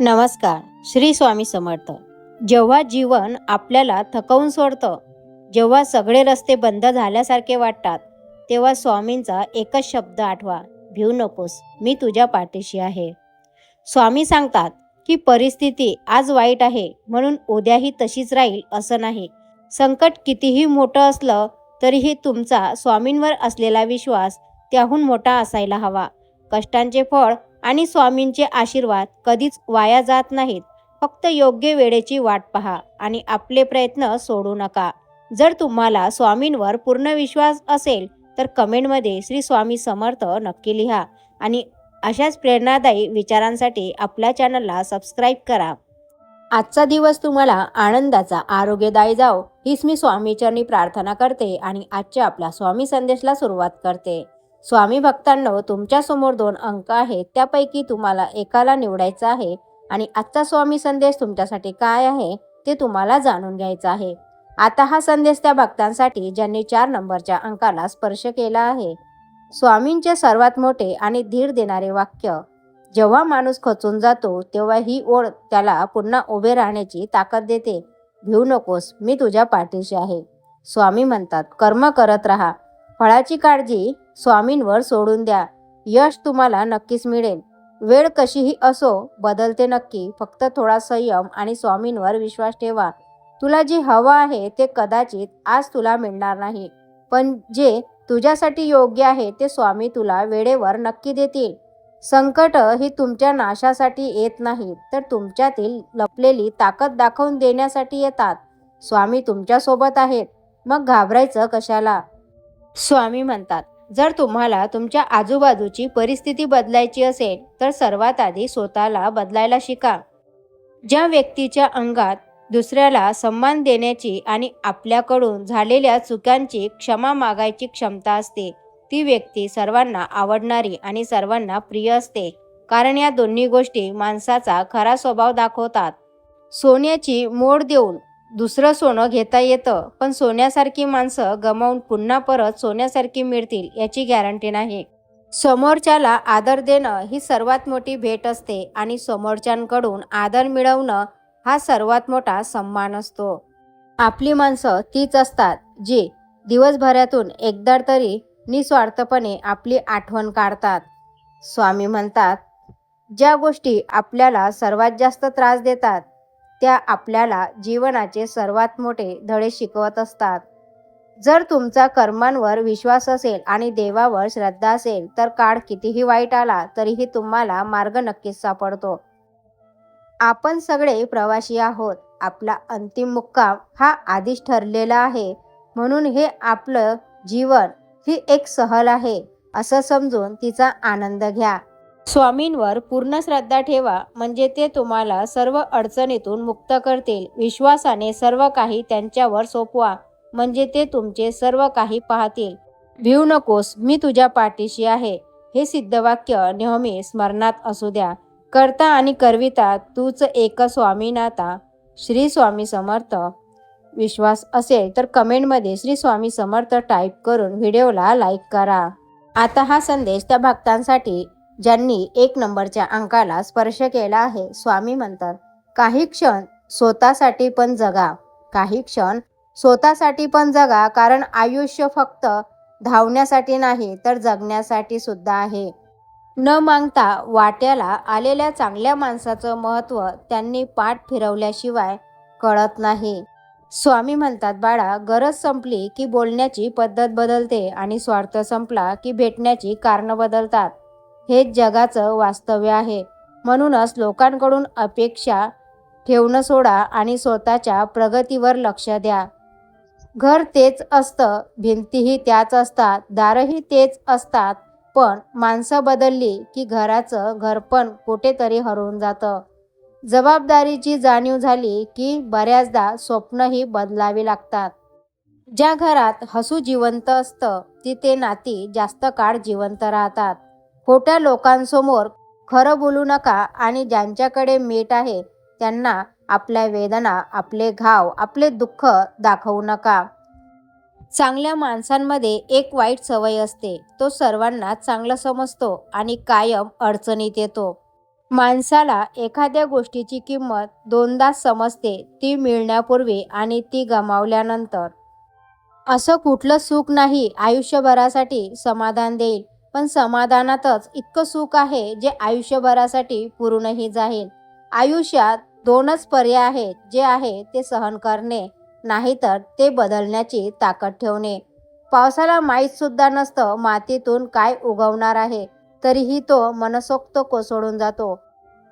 नमस्कार. श्री स्वामी समर्थ. जेव्हा जीवन आपल्याला थकवून सोडतं, जेव्हा सगळे रस्ते बंद झाल्यासारखे वाटतात, तेव्हा स्वामींचा एकच शब्द आठवा, भिऊ नकोस, मी तुझ्या पाठीशी आहे. स्वामी सांगतात की परिस्थिती आज वाईट आहे म्हणून उद्याही तशीच राहील असं नाही. संकट कितीही मोठं असलं तरीही तुमचा स्वामींवर असलेला विश्वास त्याहून मोठा असायला हवा. कष्टांचे फळ आणि स्वामींचे आशीर्वाद कधीच वाया जात नाहीत. फक्त योग्य वेळेची वाट पहा आणि आपले प्रयत्न सोडू नका. जर तुम्हाला स्वामींवर पूर्ण विश्वास असेल तर कमेंटमध्ये श्री स्वामी समर्थ नक्की लिहा आणि अशाच प्रेरणादायी विचारांसाठी आपल्या चॅनलला सबस्क्राईब करा. आजचा दिवस तुम्हाला आनंदाचा, आरोग्यदायी जाओ हीच मी स्वामीचरणी प्रार्थना करते आणि आजच्या आपल्या स्वामी संदेशला सुरुवात करते. स्वामी भक्तांनो, तुमच्यासमोर 2 अंक आहेत, त्यापैकी तुम्हाला एकाला निवडायचं आहे आणि आजचा स्वामी संदेश तुमच्यासाठी काय आहे ते तुम्हाला जाणून घ्यायचं आहे. आता हा संदेश त्या भक्तांसाठी ज्यांनी 4 नंबरच्या अंकाला स्पर्श केला आहे. स्वामींचे सर्वात मोठे आणि धीर देणारे वाक्य. जेव्हा माणूस खचून जातो तेव्हा ही ओळ त्याला पुन्हा उभे राहण्याची ताकद देते. भिऊ नकोस, मी तुझ्या पाठीशी आहे. स्वामी म्हणतात, कर्म करत राहा, फळाची काळजी स्वामींवर सोडून द्या. यश तुम्हाला नक्कीच मिळेल. वेळ कशीही असो, बदलते नक्की. फक्त थोडा संयम आणि स्वामींवर विश्वास ठेवा. तुला जे हवं आहे ते कदाचित आज तुला मिळणार नाही, पण जे तुझ्यासाठी योग्य आहे ते स्वामी तुला वेळेवर नक्की देतील. संकट ही तुमच्या नाशासाठी येत नाहीत, तर तुमच्यातील लपलेली ताकद दाखवून देण्यासाठी येतात. स्वामी तुमच्यासोबत आहेत, मग घाबरायचं कशाला? स्वामी म्हणतात, जर तुम्हाला तुमच्या आजूबाजूची परिस्थिती बदलायची असेल तर सर्वात आधी स्वतःला बदलायला शिका. ज्या व्यक्तीच्या अंगात दुसऱ्याला सन्मान देण्याची आणि आपल्याकडून झालेल्या चुकांची क्षमा मागायची क्षमता असते, ती व्यक्ती सर्वांना आवडणारी आणि सर्वांना प्रिय असते. कारण या दोन्ही गोष्टी माणसाचा खरा स्वभाव दाखवतात. सोन्याची मोड देऊन दुसरं सोनं घेता येतं, पण सोन्यासारखी माणसं गमावून पुन्हा परत सोन्यासारखी मिळतील याची गॅरंटी नाही. समोरच्याला आदर देणं ही सर्वात मोठी भेट असते आणि समोरच्यांकडून आदर मिळवणं हा सर्वात मोठा सन्मान असतो. आपली माणसं तीच असतात जी दिवसभरातून एकदा तरी निस्वार्थपणे आपली आठवण काढतात. स्वामी म्हणतात, ज्या गोष्टी आपल्याला सर्वात जास्त त्रास देतात त्या आपल्याला जीवनाचे सर्वात मोठे धडे शिकवत असतात. जर तुमचा कर्मांवर विश्वास असेल आणि देवावर श्रद्धा असेल तर काळ कितीही वाईट आला तरीही तुम्हाला मार्ग नक्कीच सापडतो. आपण सगळे प्रवासी आहोत. आपला अंतिम मुक्काम हा आधीच ठरलेला आहे, म्हणून हे आपलं जीवन ही एक सहल आहे असं समजून तिचा आनंद घ्या. स्वामींवर पूर्ण श्रद्धा ठेवा, म्हणजे ते तुम्हाला सर्व अडचणीतून मुक्त करतील. विश्वासाने सर्व काही त्यांच्यावर सोपवा, म्हणजे ते तुमचे सर्व काही पाहतील. भिऊ नकोस, मी तुझ्या पाठीशी आहे, हे सिद्धवाक्य नेहमी स्मरणात असू द्या. करता आणि करविता तूच एक स्वामीनाथा. श्री स्वामी समर्थ. विश्वास असेल तर कमेंटमध्ये श्री स्वामी समर्थ टाईप करून व्हिडिओला लाईक करा. आता हा संदेश त्या भक्तांसाठी ज्यांनी 1 नंबरच्या अंकाला स्पर्श केला आहे. स्वामी म्हणतात, काही क्षण स्वतःसाठी पण जगा. काही क्षण स्वतःसाठी पण जगा, कारण आयुष्य फक्त धावण्यासाठी नाही तर जगण्यासाठी सुद्धा आहे. न मागता वाट्याला आलेल्या चांगल्या माणसाचं महत्त्व त्यांनी पाठ फिरवल्याशिवाय कळत नाही. स्वामी म्हणतात, बाळा, गरज संपली की बोलण्याची पद्धत बदलते आणि स्वार्थ संपला की भेटण्याची कारणं बदलतात. हेच जगाचं वास्तव्य आहे. म्हणूनच लोकांकडून अपेक्षा ठेवणं सोडा आणि स्वतःच्या प्रगतीवर लक्ष द्या. घर तेच असतं, भिंतीही त्याच असतात, दारही तेच असतात, पण माणसं बदलली की घराचं घरपण कुठेतरी हरवून जातं. जबाबदारीची जाणीव झाली की बऱ्याचदा स्वप्नही बदलावी लागतात. ज्या घरात हसू जिवंत असतं तिथे नाती जास्त काळ जिवंत राहतात. खोट्या लोकांसमोर खरं बोलू नका आणि ज्यांच्याकडे मीठ आहे त्यांना आपल्या वेदना, आपले घाव, आपले दुःख दाखवू नका. चांगल्या माणसांमध्ये एक वाईट सवय असते, तो सर्वांना चांगलं समजतो आणि कायम अडचणीत येतो. माणसाला एखाद्या गोष्टीची किंमत दोनदाच समजते, ती मिळण्यापूर्वी आणि ती गमावल्यानंतर. असं कुठलं सुख नाही आयुष्यभरासाठी समाधान देईल, पण समाधानातच इतकं सुख आहे जे आयुष्यभरासाठी पुरूनही जाईल. आयुष्यात दोनच पर्याय आहेत, जे आहे ते सहन करणे, नाहीतर ते बदलण्याची ताकद ठेवणे. पावसाला माहीत सुद्धा नसतं मातीतून काय उगवणार आहे, तरीही तो मनसोक्त कोसळून जातो.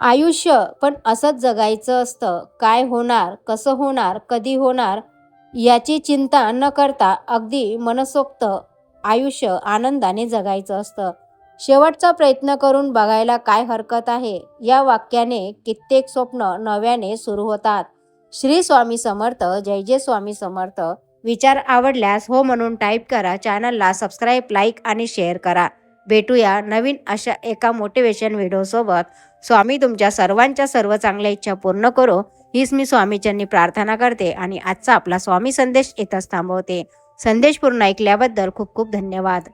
आयुष्य पण असंच जगायचं असतं. काय होणार, कसं होणार, कधी होणार याची चिंता न करता अगदी मनसोक्त आयुष्य आनंदाने जगायचं असतं. शेवटचा प्रयत्न करून बघायला काय हरकत आहे, या वाक्याने कित्येक स्वप्न नव्याने सुरू होतात. श्री स्वामी समर्थ. जय जय स्वामी समर्थ. विचार आवडल्यास हो म्हणून टाईप करा. चॅनलला सबस्क्राईब, लाईक आणि शेअर करा. भेटूया नवीन अशा एका मोटिवेशन व्हिडिओसोबत. स्वामी तुमच्या सर्वांच्या सर्व चांगल्या इच्छा पूर्ण करो, हीच मी स्वामीच्यांनी प्रार्थना करते आणि आजचा आपला स्वामी संदेश इथंच थांबवते. संदेश पूर्ण ऐकल्याबद्दल खूप खूप धन्यवाद.